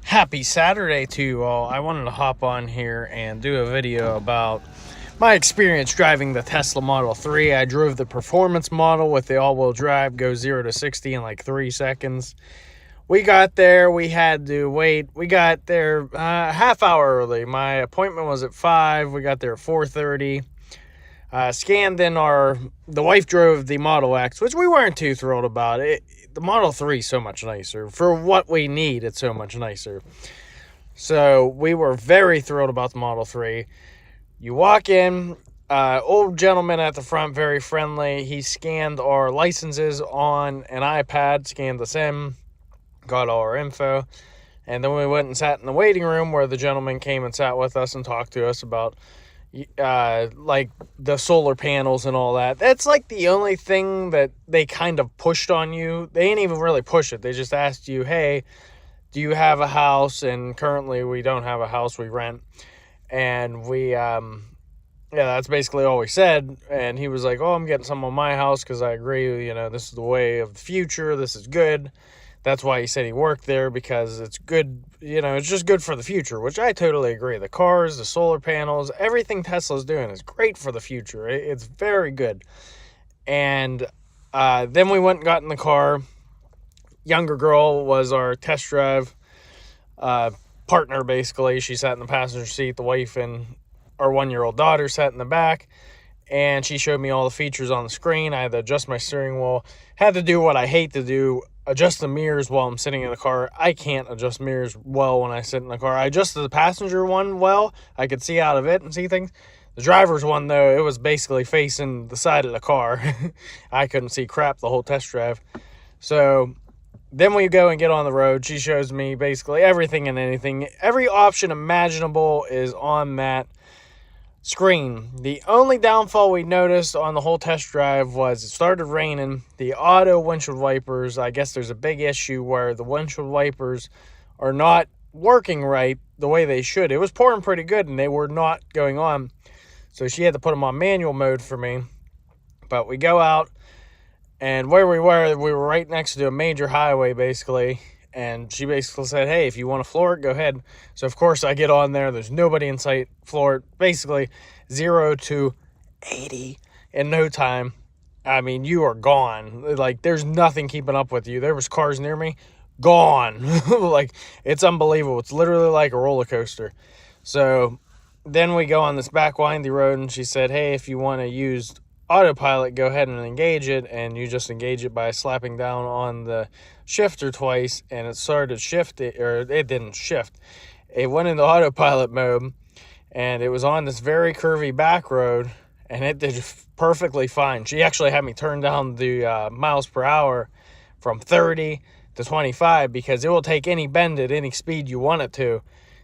Happy Saturday to you all. I wanted to hop on here and do a video about my experience driving the Tesla Model 3. I drove the performance model with the all-wheel drive, go 0 to 60 in like 3 seconds. We got there, we had to wait. We got there a half hour early. My appointment was at 5. We got there at 4:30. Scanned in the wife drove the Model X, which we weren't too thrilled about. The Model 3 is so much nicer. For what we need, it's so much nicer. So we were very thrilled about the Model 3. You walk in, old gentleman at the front, very friendly. He scanned our licenses on an iPad, scanned us in, got all our info. And then we went and sat in the waiting room where the gentleman came and sat with us and talked to us about like the solar panels and all that. That's like the only thing that they kind of pushed on you. They ain't even really push it. They just asked you, hey, do you have a house? And currently we don't have a house, we rent. And that's basically all we said. And he was like, oh, I'm getting some on my house because I agree, this is the way of the future. This is good. That's why he said he worked there, because it's good, it's just good for the future, which I totally agree. The cars, the solar panels, everything Tesla's doing is great for the future. It's very good. And then we went and got in the car. Younger girl was our test drive partner, basically. She sat in the passenger seat. The wife and our 1-year-old daughter sat in the back. And she showed me all the features on the screen. I had to adjust my steering wheel. Had to do what I hate to do, adjust the mirrors while I'm sitting in the car. I can't adjust mirrors well when I sit in the car. I adjusted the passenger one well. I could see out of it and see things. The driver's one, though, it was basically facing the side of the car. I couldn't see crap the whole test drive. So then we go and get on the road. She shows me basically everything and anything. Every option imaginable is on that screen. The only downfall we noticed on the whole test drive was it started raining. The auto windshield wipers, I guess there's a big issue where the windshield wipers are not working right the way they should. It was pouring pretty good and they were not going on. So she had to put them on manual mode for me. But we go out, and where we were right next to a major highway basically. And she basically said, hey, if you want to floor it, go ahead. So, of course, I get on there. There's nobody in sight. Floor it. Basically, 0 to 80 in no time. I mean, you are gone. Like, there's nothing keeping up with you. There was cars near me. Gone. Like, it's unbelievable. It's literally like a roller coaster. So, then we go on this back windy road, and she said, hey, if you want to use autopilot, go ahead and engage it, and you just engage it by slapping down on the shifter twice, and it started shifting, or it didn't shift. It went into autopilot mode, and it was on this very curvy back road, and it did perfectly fine. She actually had me turn down the miles per hour from 30 to 25 because it will take any bend at any speed you want it to.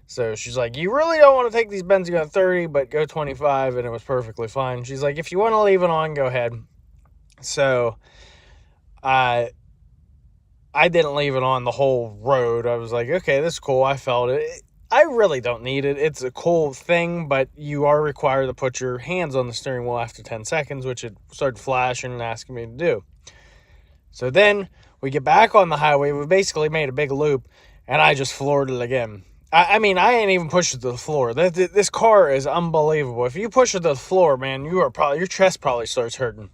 So she's like, you really don't want to take these bends, go 30, but go 25, and it was perfectly fine. She's like, if you want to leave it on, go ahead. So I didn't leave it on the whole road. I was like, okay, this is cool. I felt it. I really don't need it. It's a cool thing, but you are required to put your hands on the steering wheel after 10 seconds, which it started flashing and asking me to do. So then we get back on the highway. We basically made a big loop, and I just floored it again. I mean, I ain't even pushed it to the floor. This car is unbelievable. If you push it to the floor, man, your chest probably starts hurting.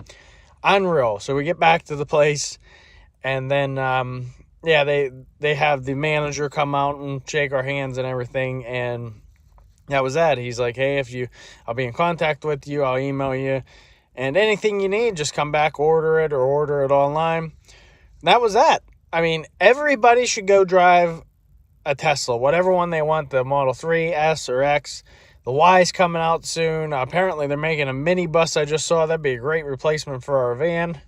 Unreal. So we get back to the place, and then, they have the manager come out and shake our hands and everything, and that was that. He's like, hey, I'll be in contact with you. I'll email you, and anything you need, just come back, order it online. And that was that. I mean, everybody should go drive a Tesla, whatever one they want, the Model 3, S, or X. The Y's coming out soon. Apparently, they're making a mini bus I just saw. That'd be a great replacement for our van.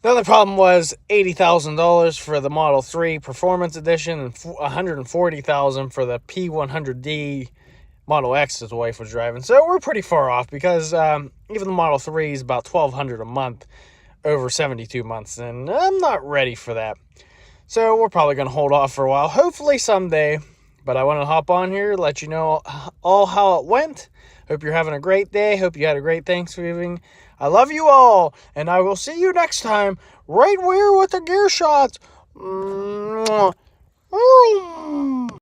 The other problem was $80,000 for the Model 3 Performance Edition and $140,000 for the P100D Model X that the wife was driving. So we're pretty far off because even the Model 3 is about $1,200 a month over 72 months, and I'm not ready for that. So we're probably going to hold off for a while, hopefully someday. But I want to hop on here, let you know all how it went. Hope you're having a great day. Hope you had a great Thanksgiving. I love you all, and I will see you next time right where with the GearShots.